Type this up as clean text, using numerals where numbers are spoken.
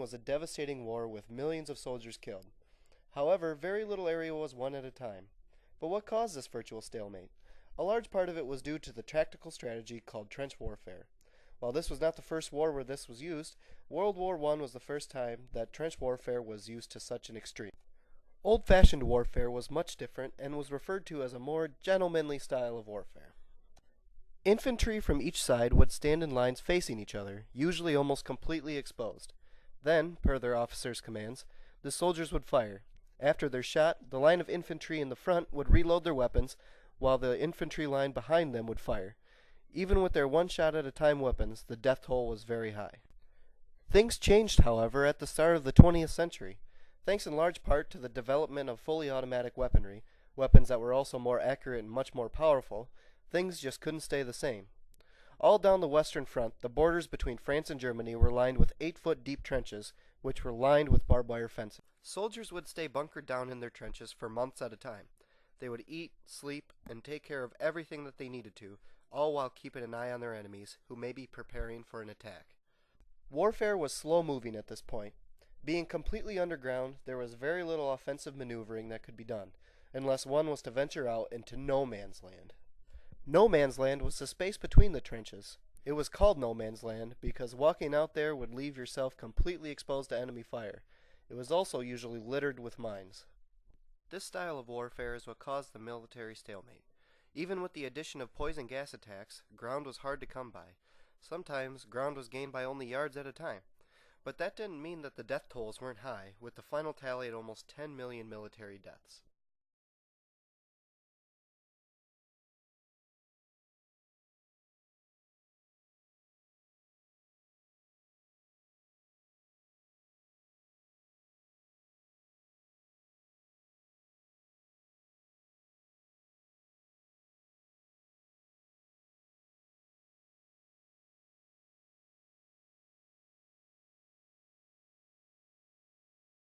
was a devastating war with millions of soldiers killed. However, very little area was won at a time. But what caused this virtual stalemate? A large part of it was due to the tactical strategy called trench warfare. While this was not the first war where this was used, World War I was the first time that trench warfare was used to such an extreme. Old-fashioned warfare was much different and was referred to as a more gentlemanly style of warfare. Infantry from each side would stand in lines facing each other, usually almost completely exposed. Then, per their officers' commands, the soldiers would fire. After their shot, the line of infantry in the front would reload their weapons, while the infantry line behind them would fire. Even with their one-shot-at-a-time weapons, the death toll was very high. Things changed, however, at the start of the 20th century. Thanks in large part to the development of fully automatic weaponry, weapons that were also more accurate and much more powerful, things just couldn't stay the same. All down the Western Front, the borders between France and Germany were lined with 8-foot deep trenches, which were lined with barbed wire fencing. Soldiers would stay bunkered down in their trenches for months at a time. They would eat, sleep, and take care of everything that they needed to, all while keeping an eye on their enemies, who may be preparing for an attack. Warfare was slow-moving at this point. Being completely underground, there was very little offensive maneuvering that could be done, unless one was to venture out into no man's land. No man's land was the space between the trenches. It was called no man's land because walking out there would leave yourself completely exposed to enemy fire. It was also usually littered with mines. This style of warfare is what caused the military stalemate. Even with the addition of poison gas attacks, ground was hard to come by. Sometimes, ground was gained by only yards at a time. But that didn't mean that the death tolls weren't high, with the final tally at almost 10 million military deaths.